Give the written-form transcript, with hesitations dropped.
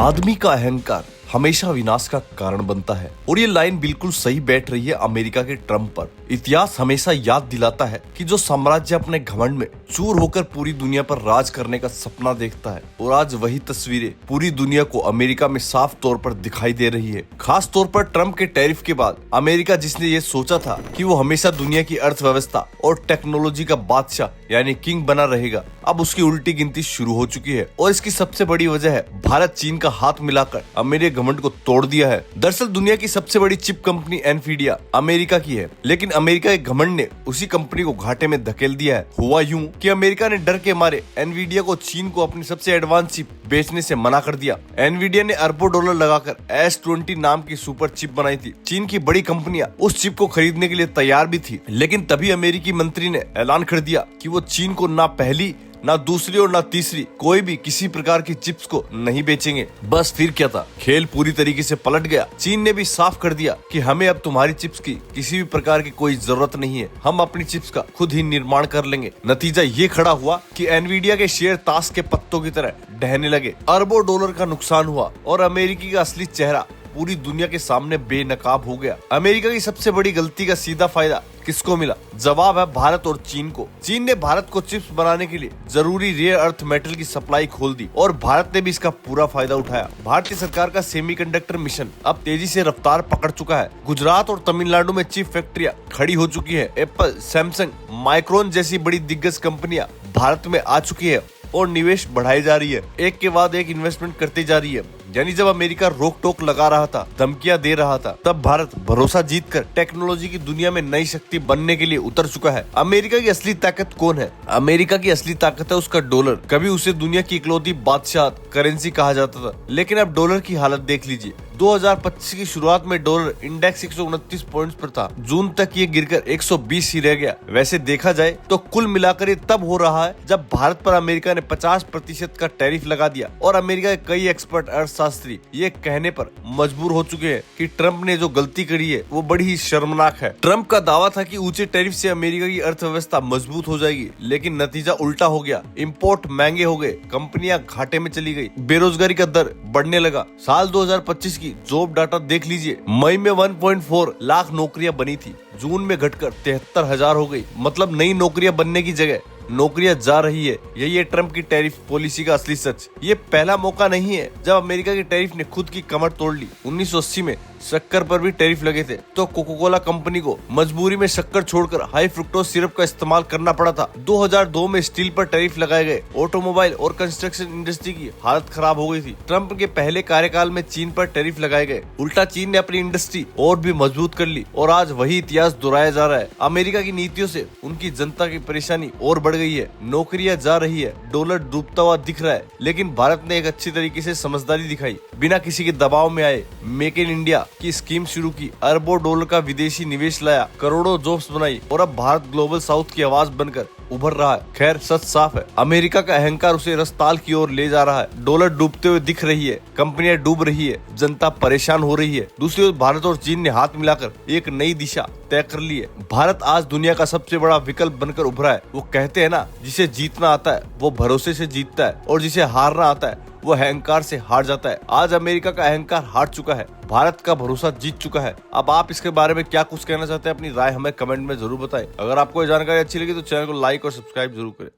आदमी का अहंकार हमेशा विनाश का कारण बनता है और ये लाइन बिल्कुल सही बैठ रही है अमेरिका के ट्रम्प पर। इतिहास हमेशा याद दिलाता है कि जो साम्राज्य अपने घमंड में चूर होकर पूरी दुनिया पर राज करने का सपना देखता है, और आज वही तस्वीरें पूरी दुनिया को अमेरिका में साफ तौर पर दिखाई दे रही है। खास तौर पर ट्रम्प के टैरिफ के बाद अमेरिका, जिसने ये सोचा था कि वो हमेशा दुनिया की अर्थव्यवस्था और टेक्नोलॉजी का बादशाह यानी किंग बना रहेगा, अब उसकी उल्टी गिनती शुरू हो चुकी है। और इसकी सबसे बड़ी वजह है भारत चीन का हाथ मिलाकर अमेरिका घमंड को तोड़ दिया है। दरअसल दुनिया की सबसे बड़ी चिप कंपनी एनवीडिया अमेरिका की है, लेकिन अमेरिका के घमंड ने उसी कंपनी को घाटे में धकेल दिया है। हुआ यूं कि अमेरिका ने डर के मारे एनवीडिया को चीन को अपनी सबसे एडवांस चिप बेचने से मना कर दिया। एनवीडिया ने अरबों डॉलर लगाकर S20 नाम की सुपर चिप बनाई थी। चीन की बड़ी कंपनियां उस चिप को खरीदने के लिए तैयार भी थी, लेकिन तभी अमेरिकी मंत्री ने ऐलान कर दिया कि वो चीन को ना पहली, ना दूसरी और ना तीसरी कोई भी किसी प्रकार की चिप्स को नहीं बेचेंगे। बस फिर क्या था, खेल पूरी तरीके से पलट गया। चीन ने भी साफ कर दिया कि हमें अब तुम्हारी चिप्स की किसी भी प्रकार की कोई जरूरत नहीं है, हम अपनी चिप्स का खुद ही निर्माण कर लेंगे। नतीजा ये खड़ा हुआ कि एनवीडिया के शेयर ताश के पत्तों की तरह ढहने लगे। अरबों डॉलर का नुकसान हुआ और अमेरिकी का असली चेहरा पूरी दुनिया के सामने बेनकाब हो गया। अमेरिका की सबसे बड़ी गलती का सीधा फायदा किसको मिला? जवाब है भारत और चीन को। चीन ने भारत को चिप्स बनाने के लिए जरूरी रेयर अर्थ मेटल की सप्लाई खोल दी और भारत ने भी इसका पूरा फायदा उठाया। भारतीय सरकार का सेमीकंडक्टर मिशन अब तेजी से रफ्तार पकड़ चुका है। गुजरात और तमिलनाडु में चिप फैक्ट्रियां खड़ी हो चुकी है। एप्पल, सैमसंग, माइक्रोन जैसी बड़ी दिग्गज कंपनियां भारत में आ चुकी है और निवेश बढ़ाई जा रही है। एक के बाद एक इन्वेस्टमेंट करती जा रही है। यानी जब अमेरिका रोक टोक लगा रहा था, धमकियां दे रहा था, तब भारत भरोसा जीतकर टेक्नोलॉजी की दुनिया में नई शक्ति बनने के लिए उतर चुका है। अमेरिका की असली ताकत कौन है? अमेरिका की असली ताकत है उसका डॉलर। कभी उसे दुनिया की इकलौती बादशाह करेंसी कहा जाता था, लेकिन अब डॉलर की हालत देख लीजिए। 2025 की शुरुआत में डॉलर इंडेक्स 129 पॉइंट्स पर था। जून तक ये गिरकर 120 ही रह गया। वैसे देखा जाए तो कुल मिलाकर ये तब हो रहा है जब भारत पर अमेरिका ने 50% का टैरिफ लगा दिया और अमेरिका के कई एक्सपर्ट अर्थशास्त्री ये कहने पर मजबूर हो चुके हैं कि ट्रम्प ने जो गलती करी है वो बड़ी ही शर्मनाक है। ट्रम्प का दावा था कि ऊंचे टैरिफ से अमेरिका की अर्थव्यवस्था मजबूत हो जाएगी, लेकिन नतीजा उल्टा हो गया। इम्पोर्ट महंगे हो गए, कंपनियां घाटे में चली गई, बेरोजगारी का दर बढ़ने लगा। साल 2025 की जॉब डाटा देख लीजिए। मई में 1.4 लाख नौकरियां बनी थी, जून में घटकर 73,000 हो गई। मतलब नई नौकरियां बनने की जगह नौकरियां जा रही है। यही है ट्रम्प की टैरिफ पॉलिसी का असली सच। ये पहला मौका नहीं है जब अमेरिका की टैरिफ ने खुद की कमर तोड़ ली। 1980 में शक्कर पर भी टैरिफ लगे थे, तो कोका कोला कंपनी को मजबूरी में शक्कर छोड़कर हाई फ्रुक्टोज सिरप का इस्तेमाल करना पड़ा था। 2002 में स्टील पर टैरिफ लगाए गए। ऑटोमोबाइल और कंस्ट्रक्शन इंडस्ट्री की हालत खराब हो गई थी। ट्रम्प के पहले कार्यकाल में चीन पर टैरिफ लगाए गए। उल्टा चीन ने अपनी इंडस्ट्री और भी मजबूत कर ली और आज वही इतिहास दोहराया जा रहा है। अमेरिका की नीतियों से उनकी जनता की परेशानी और बढ़ गई है। नौकरियां जा रही है, डॉलर डूबता हुआ दिख रहा है, लेकिन भारत ने एक अच्छी तरीके से समझदारी दिखाई। बिना किसी के दबाव में आए मेक इन इंडिया की स्कीम शुरू की, अरबों डॉलर का विदेशी निवेश लाया, करोड़ों जॉब्स बनाई और अब भारत ग्लोबल साउथ की आवाज बनकर उभर रहा है। खैर सच साफ है, अमेरिका का अहंकार उसे रसताल की ओर ले जा रहा है। डॉलर डूबते हुए दिख रही है, कंपनियां डूब रही है, जनता परेशान हो रही है। दूसरी ओर भारत और चीन ने हाथ मिलाकर एक नई दिशा तय कर ली है। भारत आज दुनिया का सबसे बड़ा विकल्प बनकर उभरा है। वो कहते हैं ना, जिसे जीतना आता है वो भरोसे से जीतता है और जिसे हारना आता है वो अहंकार से हार जाता है। आज अमेरिका का अहंकार हार चुका है, भारत का भरोसा जीत चुका है। अब आप इसके बारे में क्या कुछ कहना चाहते हैं? अपनी राय हमें कमेंट में जरूर बताएं। अगर आपको ये जानकारी अच्छी लगी तो चैनल को लाइक और सब्सक्राइब जरूर करें।